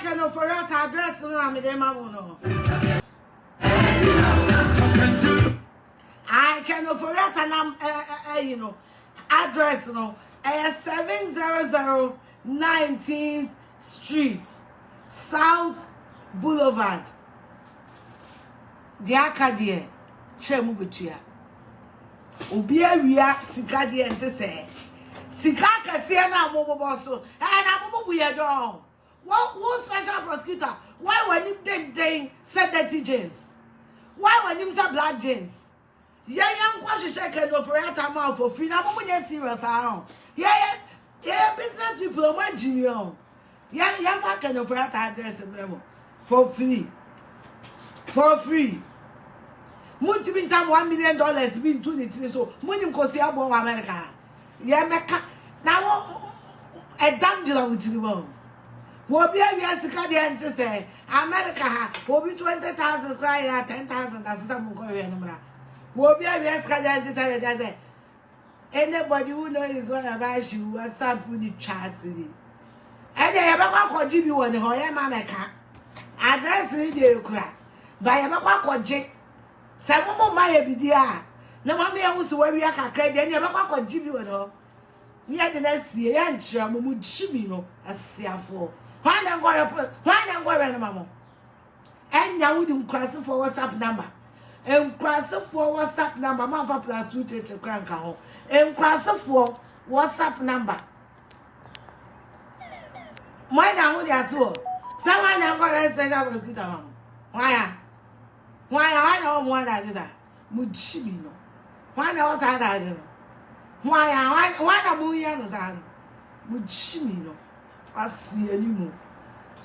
can offer that address na me dey mamu I can offer that you know address 700 19th Street South Boulevard the Acadie chemu betua obi awia sika de ente se sika kase na amobo so na amobo ye don what special prosecutor why when him den said dirty jeans why when him say black jeans yeah kwahwehwe can Ofori Atta man for free na amobo dey serious ahun yeah business people o ma jinion yeah fa can Ofori Atta address them for free Wontumi ntam $1 million be into the thing so money kosi abo America yeah meka na wo e danjira wutiri wo be awia sika de ente say America ha wo be 20,000 cry 10,000 that's some go here no mra wo be awia sika de ente say anybody who knows what about you WhatsApp ni twasiri e de ye be kwa koji bi woni ho ye ma meka address ni de kura ba ye be kwa koji se mo ma ye bidia na ma me hu se wa wi aka credit e be kwa koji bi woni ni e de na sie ye nchira mo mu chibi no asiafo why na go no mamo enya wudi nkrase for WhatsApp number nkrase for WhatsApp number ma fa plus 2 kranka ho nkrase for WhatsApp number why na wudi ato se why na go special prosecutor mamo why na o mo na jisa mu chibi no why na o sa da je no why na mu ya no sa no mu chibi no asianimu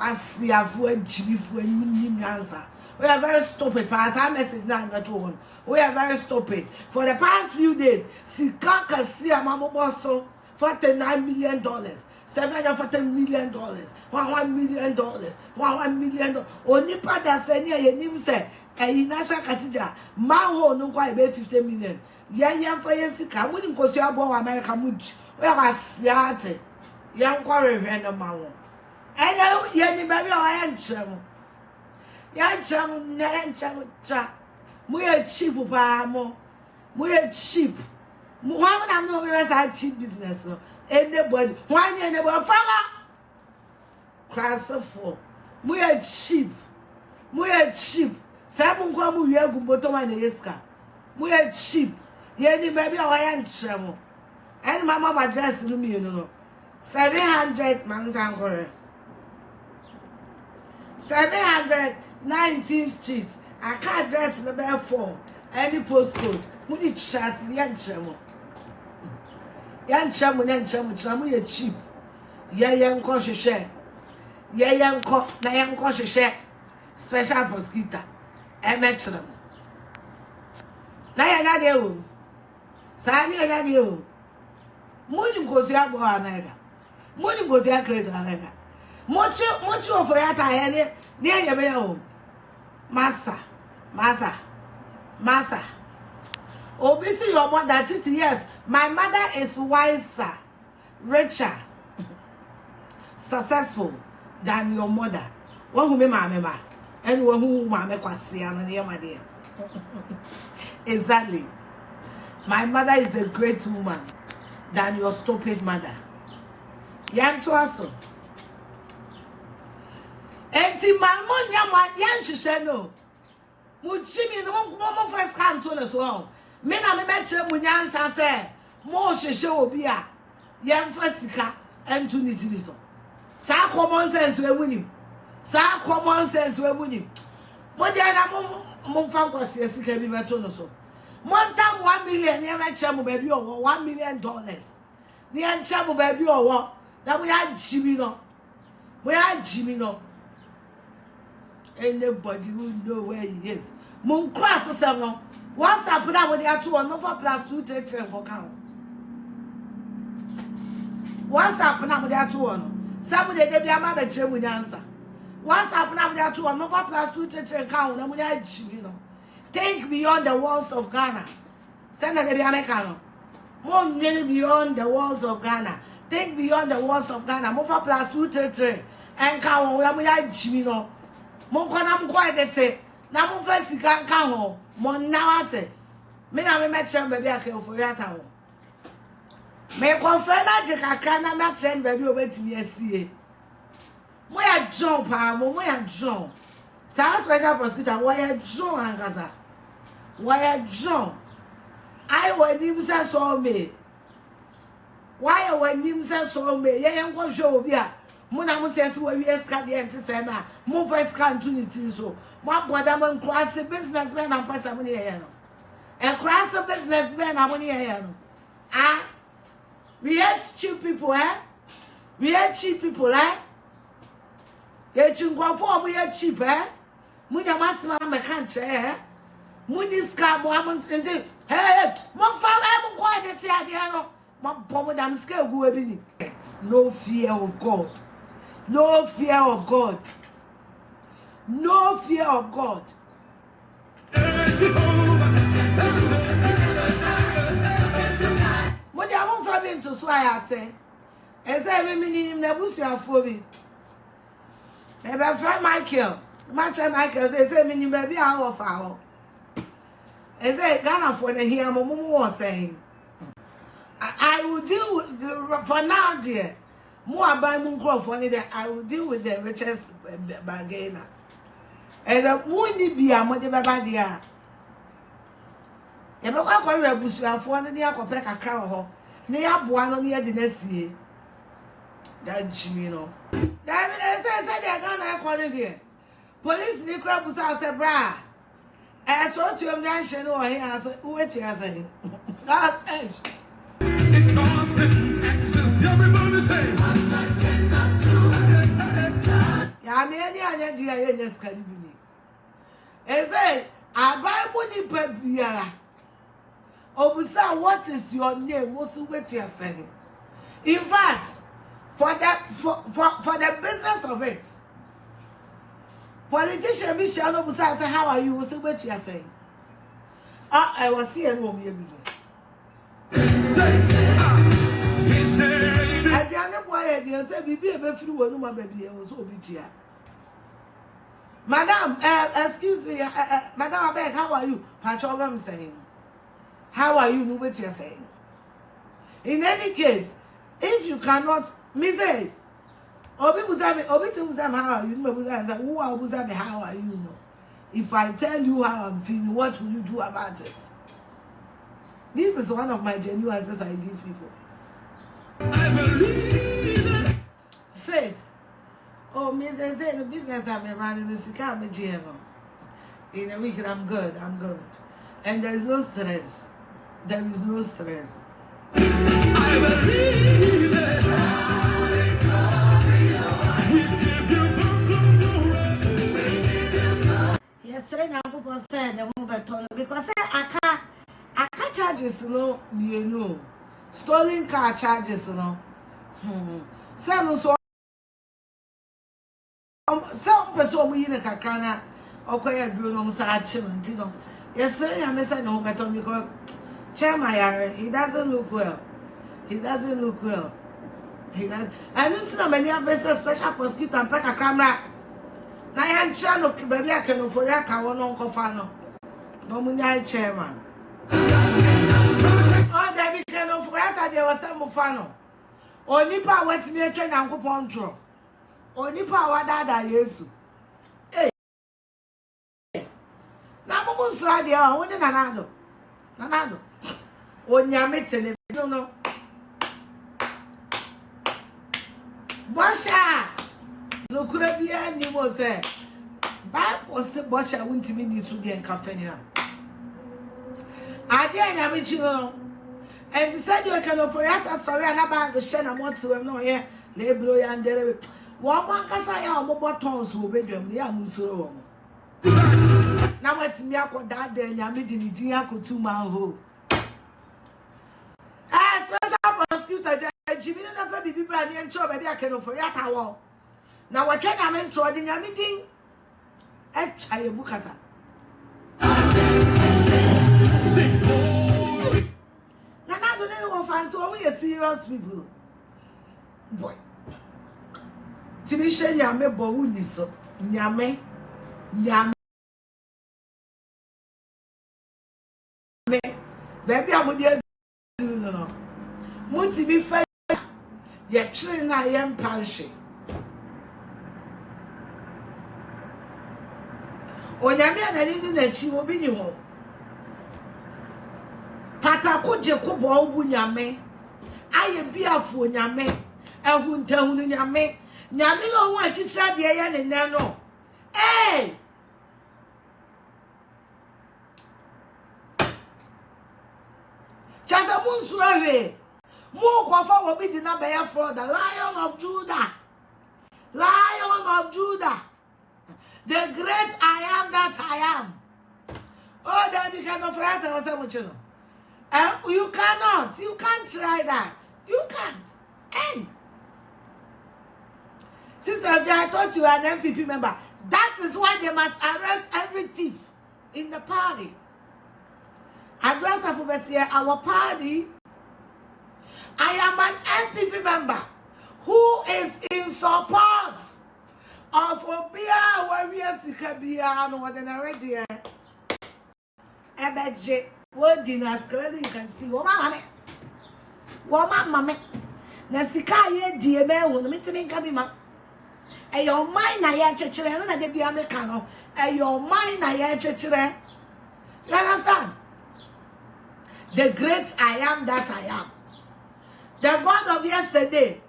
asiafu ajibifu anyim answer we are very stupid pass our message now at one we are very stupid for the past few days sika kasi amamobo so $49 million $740 million $1 million $1 million onipa da se ne yenim se national cathedral maho no kwa be 50 million yan for yesika woni nkosi abo America mud we are asiate yan kware hwe no ma wo ene ye ni ba bi o yan chrem na yan cha mu ye cheap pa mo mu ye cheap mu wa na no we say cheap business no anybody one anybody fama class for mu ye cheap say mu kwa mu ye gumboto ma na yeska mu ye cheap ye ni ba bi o yan chrem and mama address no me no 700 Manzangore 719th Street I can't address number 4 any postcode muni chas yanchemo chamu ye cheap yanko hwehwe yanko na yanko hwehwe special prosecutor emechrem na yana de wo sa ni yana de wo muni ngozi abo America money goes here crazy America. Mochi Ofori Atta here near your home. Massa. Obviously your mother 30 years. My mother is wiser, richer, successful than your mother. One who me mama and one who mama kwasiano near my dear. Exactly. My mother is a great woman than your stupid mother. Yan to aso enti mamo nyama yan hwehwe no mu chimi no mo first can to no so me na me meche mu nyansa se mo hwehwe obi a yan fa sika entu ni tiri so sa common sense we munim mo dia na mo fa kwase sika bi meto no so mo ntam 1 million ya meche mu ba bi owo $1 million ni an chamu ba bi owo that we are Jimmy no. Anybody who know where he is. Mon cross seven. What's up now when they are 2 on over plus 2 3 count. What's up now when they are 2 on? Some they be a man that you will answer. What's up now when they are 2 on over plus 2 3 count. And we are Jimmy no. Think beyond the walls of Ghana. Send that they be American. More nearly beyond the walls of Ghana. Think beyond the walls of Ghana. Move up plus 233. and come on, we are Jimmy. No, Monconam quite now, mon first can come home. Mon now, I say, me now, we met some baby. I can for your town. Me confirm that you can't not send baby over to me. See, we are John Palm, we are John. Some special prosecutor, why are John and Gaza? Why are John? I want him say so me. Why are when him say so me? Yeah, I'm going to show you. Mona mo say so we escort the empty say na. Mo first can to it so. Mo brother man cross businessman and person money here no. And cross businessman and money here no. Ah, we hate cheap people, eh? We hate cheap people, eh? You chungwa for we hate cheap, eh? Munya masima me can't eh? Muni scam mo amount and say, hey, mo father mo quiet here there no. Mo bomb them scale go ebi. No fear of God. No fear of God. No fear of God. What do you want for me to swear at? As I mean, the bush you for me. My friend Michael. My friend Michael says, I mean, maybe hour of hour. As I Ghana for the here, Momo was saying, I will deal with for now, dear. More by Munko for that I will deal with the richest bargainer. And the moon be a mother babadia. If I call a bush and for the Akopeka cow, near one on the other next year. That you know. That said they're gonna call it here. Police in the crowd was out a bra. As so to a mansion or he answered, which you are saying. That's edge. It costs in Texas, everybody say. Ya me any anya dia ye neskari bi ni. E say, abai money pa biara. Obusa, what is your name? What's what you are saying? In fact, for the business of it, politician Michelle Obusa say, how are you? What's what you are saying? I was seeing home your business. I be an boy, you say, be a free one, my baby, I was obedient. Madam, excuse me, Madam Abeg, how are you? Patron saying, how are you? Know what you're saying. In any case, if you cannot, me say, how are you? How are you? Know? If I tell you how I'm feeling, what will you do about it? This is one of my genuine answers I give people. I believe it. Faith. Oh, Mrs. Say the business I'm running is a GM. In a week, I'm good. And there's no stress. There is no stress. I believe it. Yesterday, I said the woman because I can't charges no, you know. Stolen car charges no. Some person we in a cacana or quite Bruno Sachin, you know. Yes, sir, I'm missing no better because Chairman, he doesn't look well. He does. I don't see many other special prosecutor and pack a camera. Now, I'm channel, baby, I can for that. I want Uncle Fano. No money, chairman. Oh, Debbie can for that. There was some Fano. Only power went to me a train and go control. Only power that yes. Hey, now, Mum's radio, I want Nanado. When you're meeting, you know. Bosha! No could be any more say. Bible still Bosha won't be me to be in cafe now. I didn't you know. And he said you can offer Atta, sorry, and about the shen I want to know here. Label and there. One can say our mobile tones will be them, the Amusuro. Now what's me up with that day, and I'm meeting the Diaco 2 man hole. As special prosecutor, Jimmy never be people and show baby I can offer Atta. Now what can I mentor in your meeting? I book at her. Now I don't know if I'm so we are serious people. Boy. Timisha nyame bowu ni so. Nyame. Baby amudi no. Munti bi fa ye twere na ye mpanhwe. Onyame anani na chi obi ni ho. Patako je ko bo obu nyame. Aye biafo nyame. Ehuntahu nyame. Nyame lo ho achichira de ye ne ne no. Eh! Chasa munsurawe. Mo kwafa obi di na be for the Lion of Judah. Lion of Judah. The great I am that I am. Oh, then you cannot forget to say much. You cannot. You can't try that. You can't. Hey. Sister, if I thought you were an MPP member, that is why they must arrest every thief in the party. Address of our party. I am an MPP member who is in support of Obia Warriors Kabia and what an already. Ebeje, what dinners clearly you can see. Woman, mamma, Nasika ye dear man, will meet me Kabima. A your mind, I am children, and they be Americano. A your mind, I am children. You understand? The great I am that I am. The God of yesterday,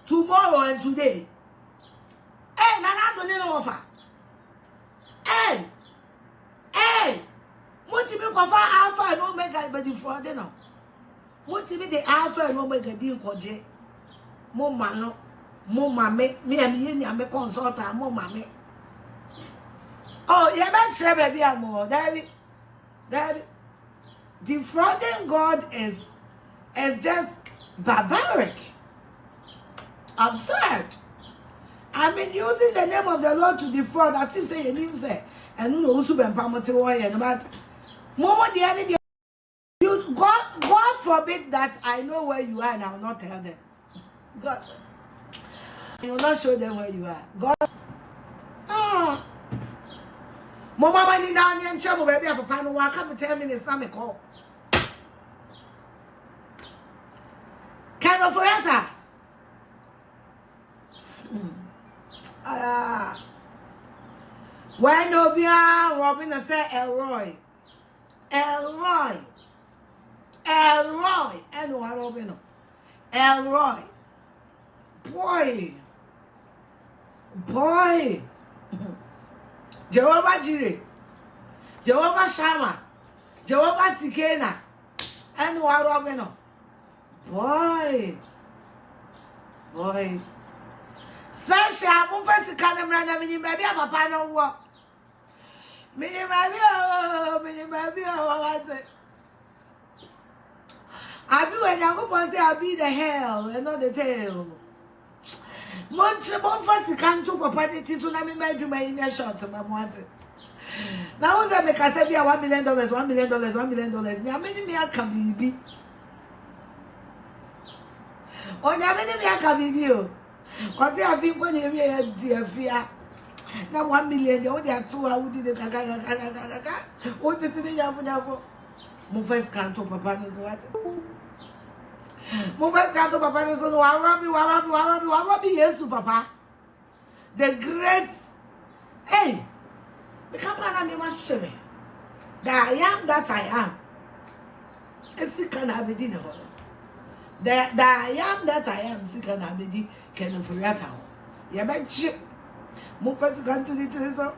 tomorrow, and today. Hey, Nana don't know offer. Hey, Wontumi kofa Alpha and Omega, but you for them now. Wontumi the Alpha and Omega didn't koje. Mo mano, mo mame, me and me consultant, mo mame. Oh, yeah, man, say baby, I'm more. Daddy. Defrauding God is just barbaric, absurd. I mean, using the name of the Lord to defraud, as if say your name say, and you know who been promoted warrior, but Momo the enemy. God forbid that I know where you are and I will not tell them. God, I will not show them where you are. God, Mama, money down and trouble, baby. Papa, no one come 10 minutes. Now me call. Can Ofori Atta? When Obia Robin say Elroy, and what Robin? Elroy, boy, Jehovah Jireh, Jehovah Shammah, Jehovah Tikena, and what Robin? Boy. Special, I'm first camera, maybe I'm a panel walk. Mini baby, what's it? I feel when I'm going to say I'll be the hell and not the tail. Much more first come to property, so let me make you my inner shot of my water. Now, as I make I say, $1 million, $1 million, $1 million. Now, many me can be. On the many I can be you. Because I think when you dear fear. Now 1 million, the only 2 I would do the what is it? Move first come to Papa is what? Move first come to Papa is Warabi, yes, Papa. The great, hey, the company must show me that I am that I am. It's can have it in the hall. That I am that I am, sick and abedi, can Ofori Atta. Yeah, but shit. Move first gun to the Teresa.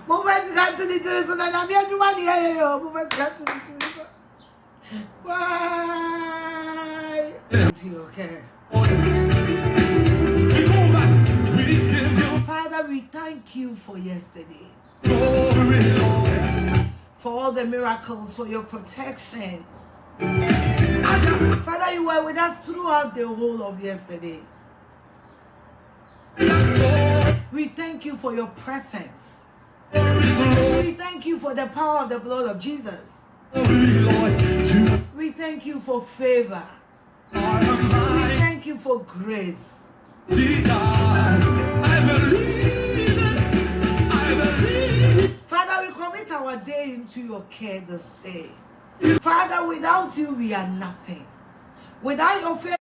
Move first gun to the Teresa, and I'm here to money. Move first gun to the Teresa. Why? Okay. Father, we thank you for yesterday. For all the miracles, for your protections. Father, you were with us throughout the whole of yesterday. We thank you for your presence. We thank you for the power of the blood of Jesus. We thank you for favor. We thank you for grace. day into your care this day. Father, without you, we are nothing. Without your favor,